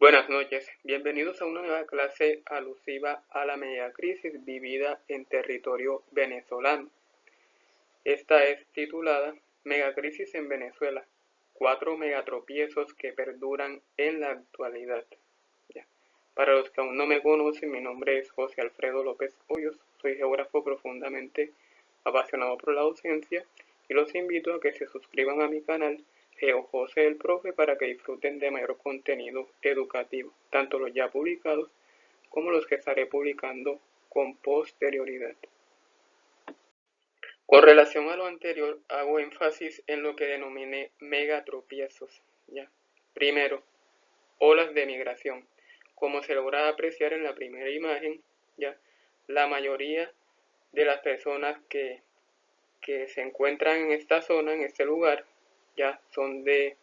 Buenas noches, bienvenidos a una nueva clase alusiva a la megacrisis vivida en territorio venezolano. Esta es titulada Megacrisis en Venezuela, 4 megatropiezos que perduran en la actualidad. Para los que aún no me conocen, mi nombre es José Alfredo López Hoyos, soy geógrafo profundamente apasionado por la docencia y los invito a que se suscriban a mi canal GeoJose el Profe para que disfruten de mayor contenido educativo, tanto los ya publicados como los que estaré publicando con posterioridad. Con relación a lo anterior, hago énfasis en lo que denominé megatropiezos. Primero, olas de migración. Como se logra apreciar en la primera imagen, la mayoría de las personas que se encuentran en esta zona, en este lugar, son de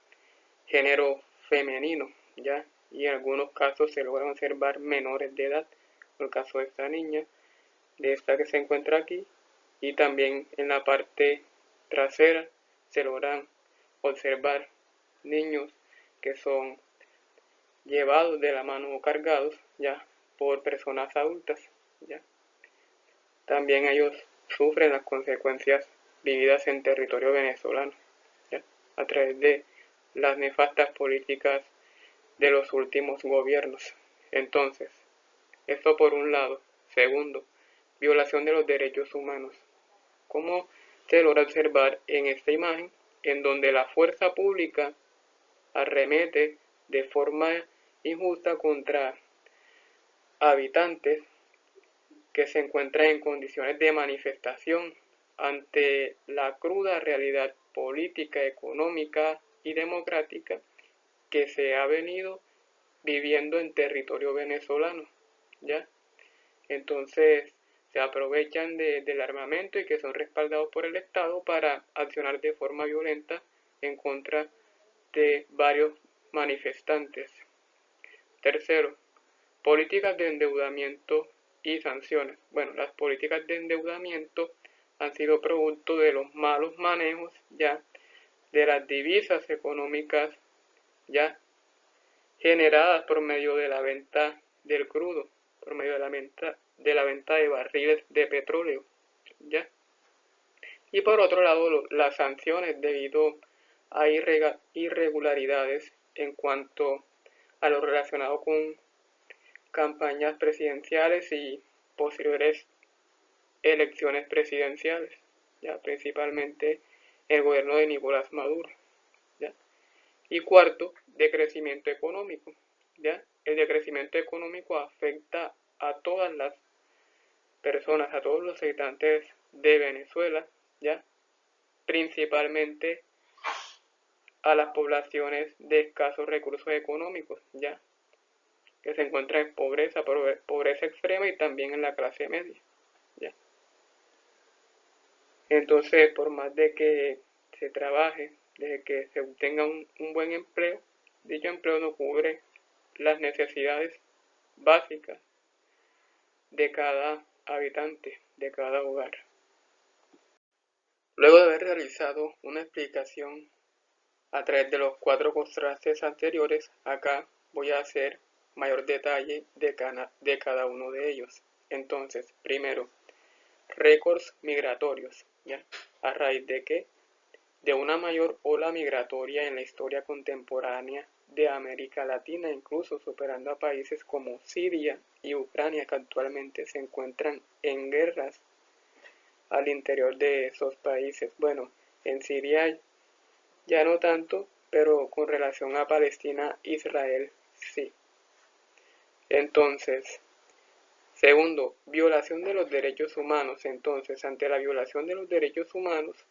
género femenino, y en algunos casos se logran observar menores de edad, en el caso de esta niña, de esta que se encuentra aquí, y también en la parte trasera se logran observar niños que son llevados de la mano o cargados por personas adultas. También ellos sufren las consecuencias vividas en territorio venezolano a través de las nefastas políticas de los últimos gobiernos. Entonces, esto por un lado. Segundo, violación de los derechos humanos. Como se logra observar en esta imagen, en donde la fuerza pública arremete de forma injusta contra habitantes que se encuentran en condiciones de manifestación ante la cruda realidad política, económica y democrática que se ha venido viviendo en territorio venezolano, Entonces se aprovechan del armamento y que son respaldados por el Estado para accionar de forma violenta en contra de varios manifestantes. Tercero, políticas de endeudamiento y sanciones. Bueno, las políticas de endeudamiento han sido producto de los malos manejos de las divisas económicas generadas por medio de la venta del crudo, por medio de la venta de barriles de petróleo, Y por otro lado, las sanciones debido a irregularidades en cuanto a lo relacionado con campañas presidenciales y posteriores elecciones presidenciales, principalmente el gobierno de Nicolás Maduro. Y cuarto, decrecimiento económico. El decrecimiento económico afecta a todas las personas, a todos los habitantes de Venezuela, principalmente a las poblaciones de escasos recursos económicos, que se encuentran en pobreza extrema y también en la clase media. Entonces, por más de que se trabaje, de que se obtenga un buen empleo, dicho empleo no cubre las necesidades básicas de cada habitante, de cada hogar. Luego de haber realizado una explicación a través de los 4 contrastes anteriores, acá voy a hacer mayor detalle de cada uno de ellos. Entonces, primero, récords migratorios. ¿A raíz de qué? De una mayor ola migratoria en la historia contemporánea de América Latina, incluso superando a países como Siria y Ucrania, que actualmente se encuentran en guerras al interior de esos países. Bueno, en Siria ya no tanto, pero con relación a Palestina, Israel sí. Entonces, segundo, violación de los derechos humanos. Entonces, ante la violación de los derechos humanos,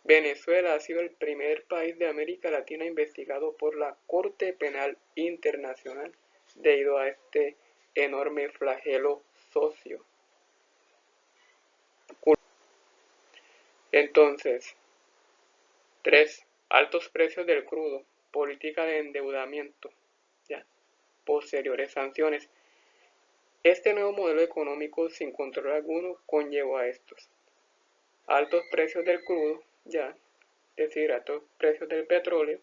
Venezuela ha sido el primer país de América Latina investigado por la Corte Penal Internacional debido a este enorme flagelo socio. Entonces, 3. Altos precios del crudo, política de endeudamiento, posteriores sanciones. Este nuevo modelo económico sin control alguno conllevó a estos altos precios del crudo, es decir, altos precios del petróleo,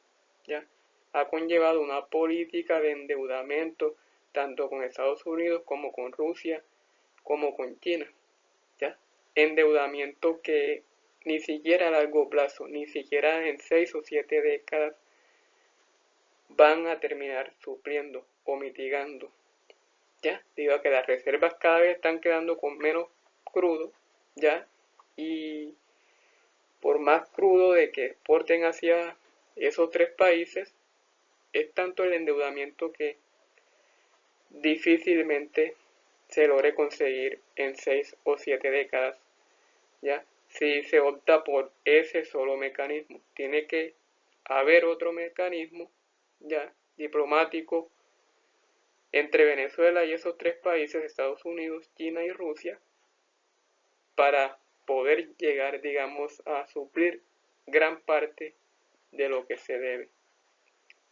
ha conllevado una política de endeudamiento tanto con Estados Unidos como con Rusia, como con China, ¿ya? Endeudamiento que ni siquiera a largo plazo, ni siquiera en 6 o 7 décadas van a terminar supliendo o mitigando, ¿ya? Debido a que las reservas cada vez están quedando con menos crudo, ¿ya? Y por más crudo de que exporten hacia esos 3 países, es tanto el endeudamiento que difícilmente se logre conseguir en 6 o 7 décadas, ¿ya? Si se opta por ese solo mecanismo, tiene que haber otro mecanismo, ¿ya? Diplomático entre Venezuela y esos 3 países, Estados Unidos, China y Rusia, para poder llegar, digamos, a suplir gran parte de lo que se debe,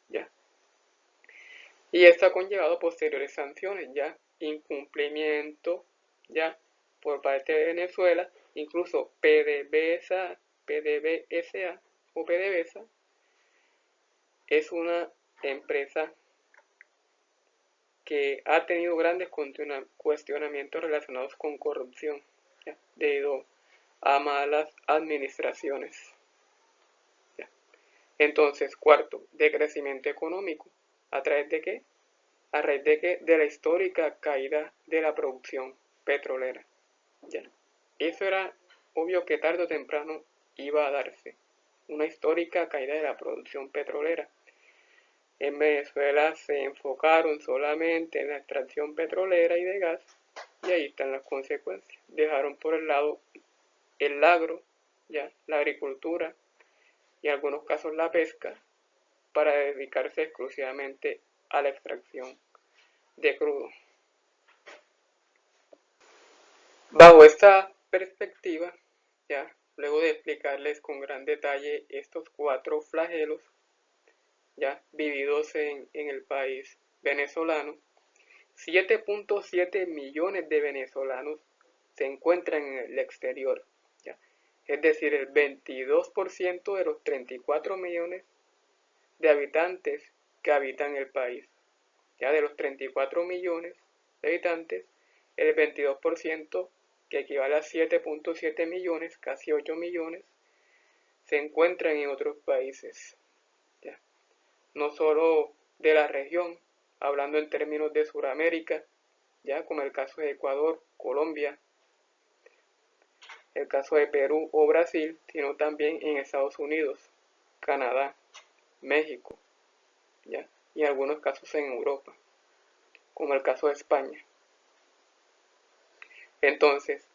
¿ya? Y esto ha conllevado posteriores sanciones, ¿ya? Incumplimiento, ¿ya? Por parte de Venezuela, incluso PDVSA o PDVSA es una empresa que ha tenido grandes cuestionamientos relacionados con corrupción, ¿ya? Debido a malas administraciones, ¿ya? Entonces, cuarto, decrecimiento económico. ¿A través de qué? A raíz de qué? De la histórica caída de la producción petrolera, ¿ya? Eso era obvio que tarde o temprano iba a darse, una histórica caída de la producción petrolera. En Venezuela se enfocaron solamente en la extracción petrolera y de gas, y ahí están las consecuencias. Dejaron por el lado el agro, ya, la agricultura y en algunos casos la pesca, para dedicarse exclusivamente a la extracción de crudo. Bajo esta perspectiva, ya, luego de explicarles con gran detalle estos 4 flagelos, ya, vividos en el país venezolano, 7.7 millones de venezolanos se encuentran en el exterior, ¿ya? Es decir, el 22% de los 34 millones de habitantes que habitan el país. Ya de los 34 millones de habitantes, el 22%, que equivale a 7.7 millones, casi 8 millones, se encuentran en otros países, ¿ya? No solo de la región, hablando en términos de Sudamérica, ya como el caso de Ecuador, Colombia, el caso de Perú o Brasil, sino también en Estados Unidos, Canadá, México, ¿ya? Y en algunos casos en Europa, como el caso de España. Entonces,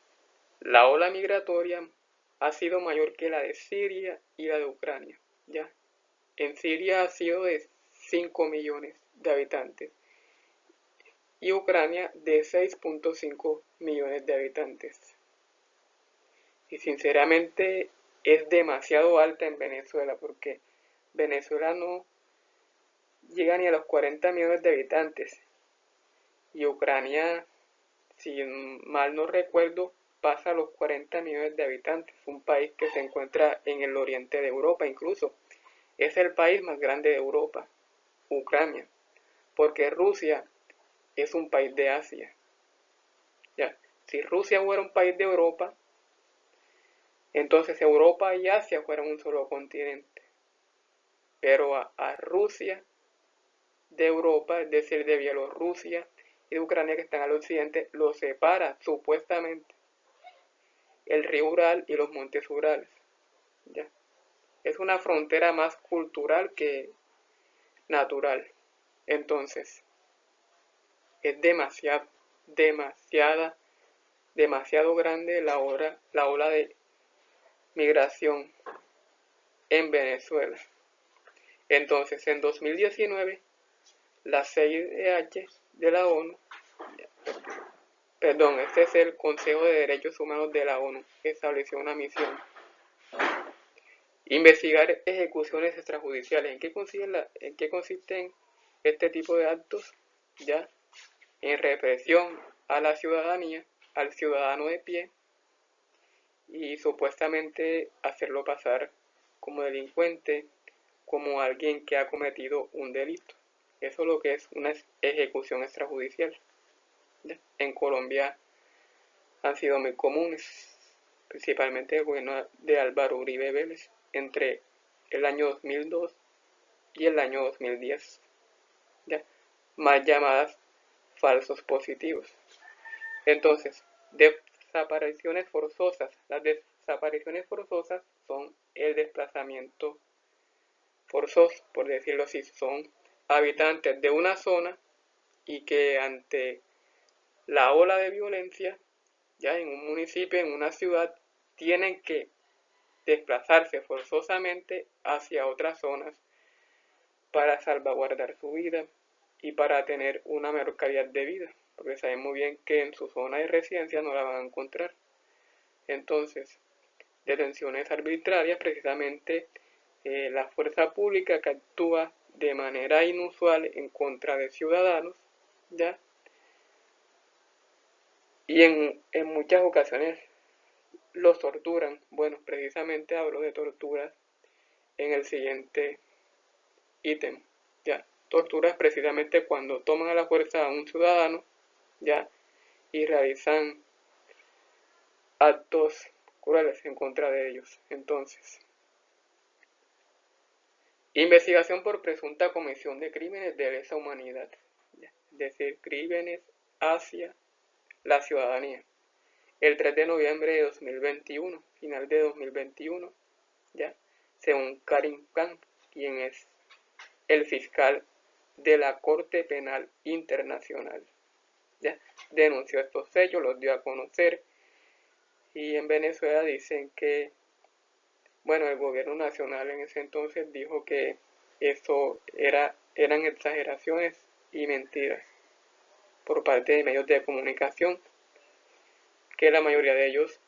la ola migratoria ha sido mayor que la de Siria y la de Ucrania, ¿ya? En Siria ha sido de 5 millones de habitantes y Ucrania de 6.5 millones de habitantes. Y sinceramente es demasiado alta en Venezuela, porque Venezuela no llega ni a los 40 millones de habitantes y Ucrania, si mal no recuerdo, pasa a los 40 millones de habitantes, un país que se encuentra en el oriente de Europa. Incluso es el país más grande de Europa, Ucrania, porque Rusia es un país de Asia, ¿ya? Si Rusia fuera un país de Europa, entonces Europa y Asia fueran un solo continente, pero a Rusia de Europa, es decir, de Bielorrusia y de Ucrania, que están al occidente, lo separa supuestamente el río Ural y los montes Urales, ¿ya? Es una frontera más cultural que natural. Entonces, es demasiado grande la ola de migración en Venezuela. Entonces, en 2019, la CIDH de la ONU, este es el Consejo de Derechos Humanos de la ONU, estableció una misión: investigar ejecuciones extrajudiciales. ¿En qué consisten este tipo de actos? Ya, en represión a la ciudadanía, al ciudadano de pie, y supuestamente hacerlo pasar como delincuente, como alguien que ha cometido un delito. Eso es lo que es una ejecución extrajudicial. ¿Ya? En Colombia han sido muy comunes, principalmente el gobierno de Álvaro Uribe Vélez, entre el año 2002 y el año 2010. ¿Ya? Más llamadas falsos positivos. Entonces, desapariciones forzosas. Las desapariciones forzosas son el desplazamiento forzoso, por decirlo así. Son habitantes de una zona y que ante la ola de violencia, ya en un municipio, en una ciudad, tienen que desplazarse forzosamente hacia otras zonas para salvaguardar su vida y para tener una mejor calidad de vida, porque saben muy bien que en su zona de residencia no la van a encontrar. Entonces, detenciones arbitrarias, precisamente la fuerza pública que actúa de manera inusual en contra de ciudadanos, ¿ya? Y en muchas ocasiones los torturan. Bueno, precisamente hablo de torturas en el siguiente ítem, ¿ya? Torturas precisamente cuando toman a la fuerza a un ciudadano, ¿ya? Y realizan actos crueles en contra de ellos. Entonces, investigación por presunta comisión de crímenes de lesa humanidad, ¿ya? Es decir, crímenes hacia la ciudadanía. El 3 de noviembre de 2021, final de 2021, ¿ya? Según Karim Khan, quien es el fiscal de la Corte Penal Internacional, ¿ya? Denunció estos hechos, los dio a conocer, y en Venezuela dicen que, bueno, el gobierno nacional en ese entonces dijo que eso eran exageraciones y mentiras por parte de medios de comunicación, que la mayoría de ellos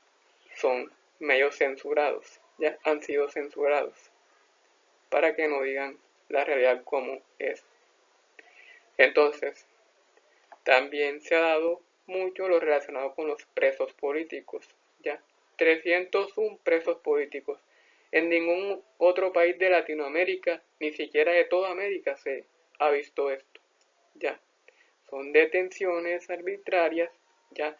son medios censurados, ya han sido censurados, para que no digan la realidad como es. Entonces, también se ha dado mucho lo relacionado con los presos políticos, ya 301 presos políticos. En ningún otro país de Latinoamérica, ni siquiera de toda América, se ha visto esto, ya. Son detenciones arbitrarias, ya,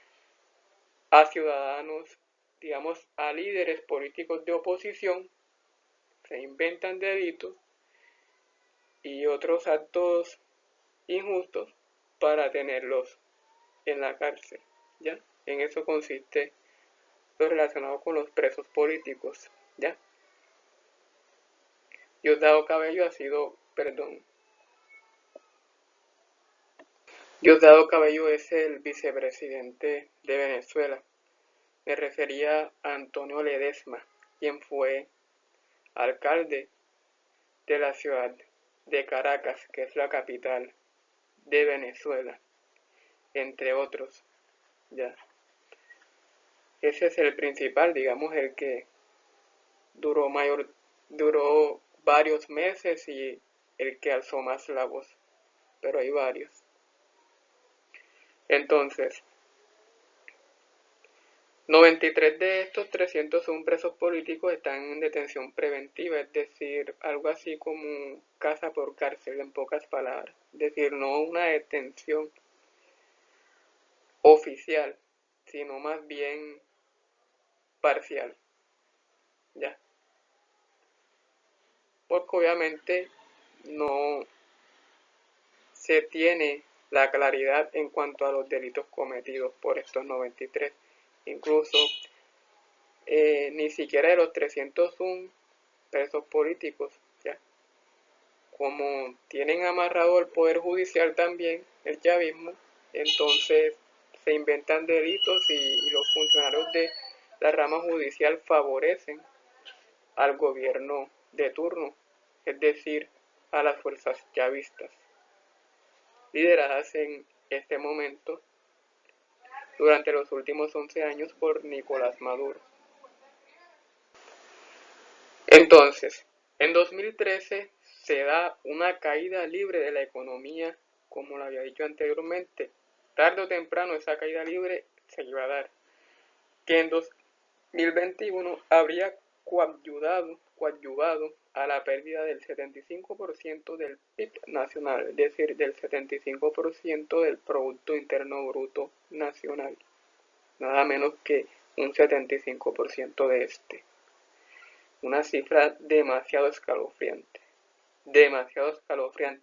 a ciudadanos, digamos, a líderes políticos de oposición, se inventan delitos y otros actos injustos para tenerlos en la cárcel, ¿ya? En eso consiste lo relacionado con los presos políticos, ¿ya? Diosdado Cabello ha sido, perdón, Diosdado Cabello es el vicepresidente de Venezuela. Me refería a Antonio Ledesma, quien fue alcalde de la ciudad de Caracas, que es la capital de Venezuela, entre otros, ¿ya? Ese es el principal, digamos, el que duró varios meses y el que alzó más la voz, pero hay varios. Entonces, 93 de estos 301 presos políticos están en detención preventiva, es decir, algo así como casa por cárcel, en pocas palabras. Es decir, no una detención oficial, sino más bien parcial, ¿ya? Porque obviamente no se tiene la claridad en cuanto a los delitos cometidos por estos 93. Incluso ni siquiera de los 301 presos políticos, ¿ya? Como tienen amarrado el poder judicial también, el chavismo, entonces se inventan delitos y los funcionarios de la rama judicial favorecen al gobierno de turno, es decir, a las fuerzas chavistas, lideradas en este momento durante los últimos 11 años por Nicolás Maduro. Entonces, en 2013 se da una caída libre de la economía, como lo había dicho anteriormente. Tarde o temprano esa caída libre se iba a dar, que en 2021 habría coadyuvado a la pérdida del 75% del PIB nacional, es decir, del 75% del Producto Interno Bruto Nacional, nada menos que un 75% de este. Una cifra demasiado escalofriante,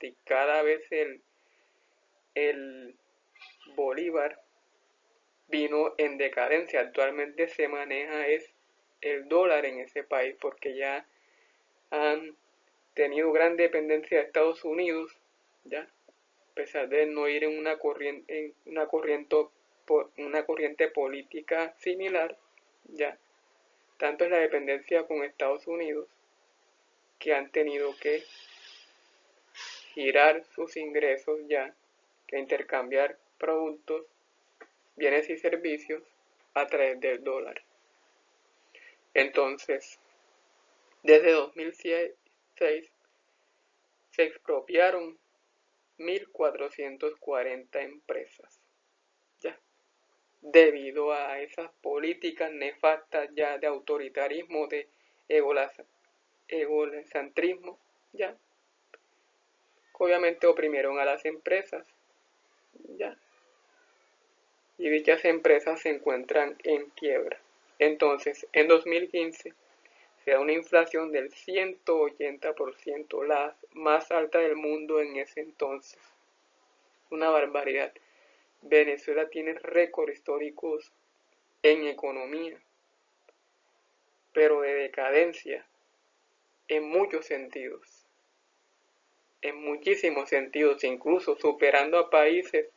y cada vez el bolívar vino en decadencia. Actualmente se maneja es el dólar en ese país porque ya han tenido gran dependencia de Estados Unidos, ya, a pesar de no ir en una corriente política similar, ya, tanto es la dependencia con Estados Unidos que han tenido que girar sus ingresos ya, que intercambiar productos, bienes y servicios a través del dólar. Entonces, desde 2006 se expropiaron 1.440 empresas, ya, debido a esas políticas nefastas ya de autoritarismo, de egocentrismo, ya, que obviamente oprimieron a las empresas, ya, y dichas empresas se encuentran en quiebra. Entonces, en 2015 se da una inflación del 180%, la más alta del mundo en ese entonces. Una barbaridad. Venezuela tiene récords históricos en economía, pero de decadencia en muchos sentidos, en muchísimos sentidos, incluso superando a países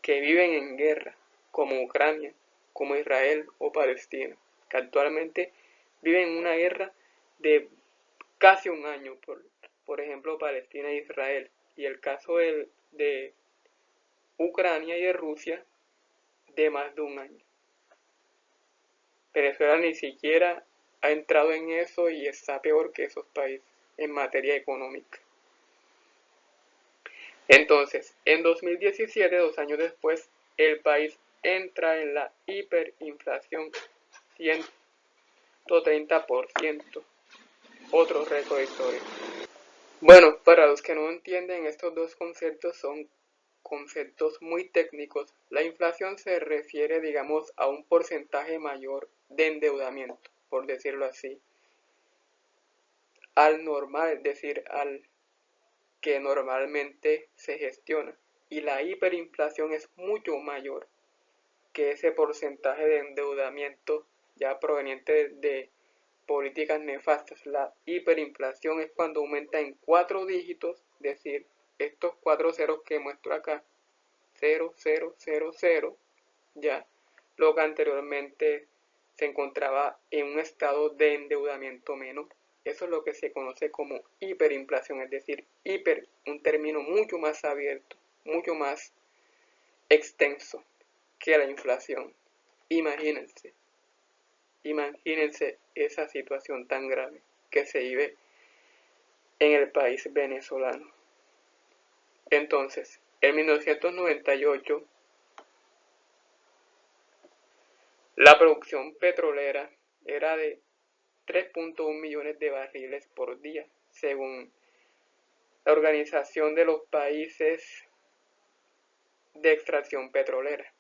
que viven en guerra, como Ucrania, como Israel o Palestina, que actualmente viven en una guerra de casi un año, por ejemplo Palestina e Israel, y el caso de Ucrania y de Rusia de más de un año. Venezuela ni siquiera ha entrado en eso y está peor que esos países en materia económica. Entonces, en 2017, 2 años después, el país entra en la hiperinflación 130%, otro récord histórico. Bueno, para los que no entienden, estos dos conceptos son conceptos muy técnicos. La inflación se refiere, digamos, a un porcentaje mayor de endeudamiento, por decirlo así, al normal, es decir, al que normalmente se gestiona. Y la hiperinflación es mucho mayor que ese porcentaje de endeudamiento ya proveniente de políticas nefastas. La hiperinflación es cuando aumenta en 4 dígitos, es decir, estos 4 ceros que muestro acá, 0, 0, 0, 0, ya, lo que anteriormente se encontraba en un estado de endeudamiento menor. Eso es lo que se conoce como hiperinflación, es decir, hiper, un término mucho más abierto, mucho más extenso que la inflación. Imagínense esa situación tan grave que se vive en el país venezolano. Entonces, en 1998, la producción petrolera era de 3.1 millones de barriles por día, según la Organización de los Países de Extracción Petrolera,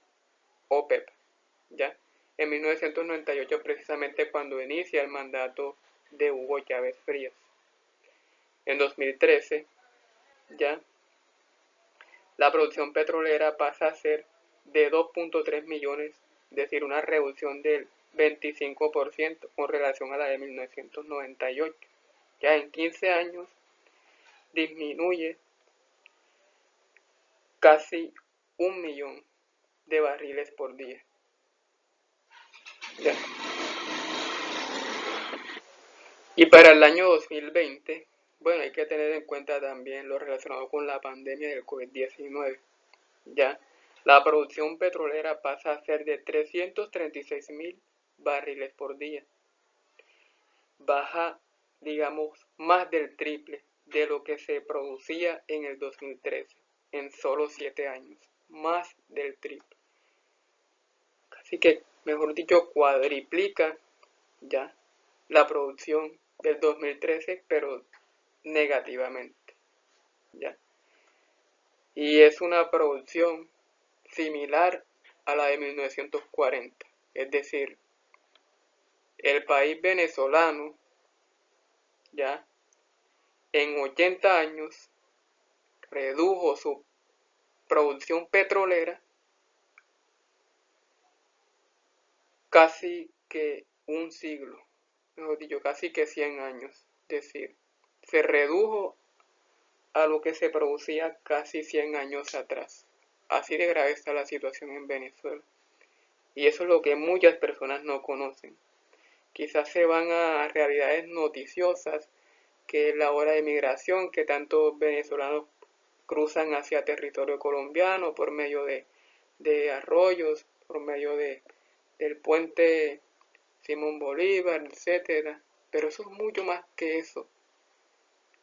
OPEP, ¿ya? En 1998, precisamente cuando inicia el mandato de Hugo Chávez Frías. En 2013, ya, la producción petrolera pasa a ser de 2.3 millones, es decir, una reducción del 25% con relación a la de 1998. Ya en 15 años disminuye casi 1 millón de barriles por día. Ya. Y para el año 2020, bueno, hay que tener en cuenta también lo relacionado con la pandemia del COVID-19. Ya, la producción petrolera pasa a ser de 336.000 barriles por día. Baja, digamos, más del triple de lo que se producía en el 2013, en solo 7 años. Más del triple. Así que, mejor dicho, cuadriplica ya la producción del 2013, pero negativamente, ¿ya? Y es una producción similar a la de 1940, es decir, el país venezolano, ¿ya?, en 80 años redujo su producción petrolera casi que un siglo, mejor dicho, casi que 100 años. Es decir, se redujo a lo que se producía casi 100 años atrás. Así de grave está la situación en Venezuela. Y eso es lo que muchas personas no conocen. Quizás se van a realidades noticiosas, que es la hora de migración, que tantos venezolanos cruzan hacia territorio colombiano por medio de arroyos, por medio del puente Simón Bolívar, etcétera. Pero eso es mucho más que eso,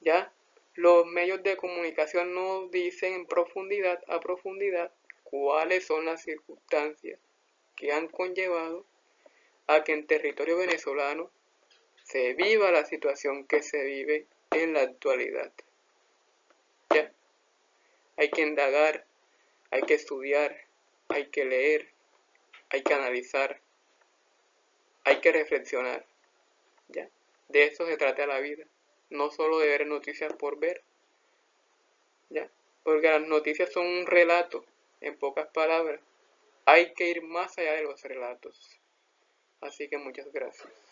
¿ya? Los medios de comunicación no dicen a profundidad, cuáles son las circunstancias que han conllevado a que en territorio venezolano se viva la situación que se vive en la actualidad. ¿Ya? Hay que indagar, hay que estudiar, hay que leer, hay que analizar, hay que reflexionar. ¿Ya? De eso se trata la vida, no solo de ver noticias por ver, ¿ya? Porque las noticias son un relato, en pocas palabras. Hay que ir más allá de los relatos. Así que muchas gracias.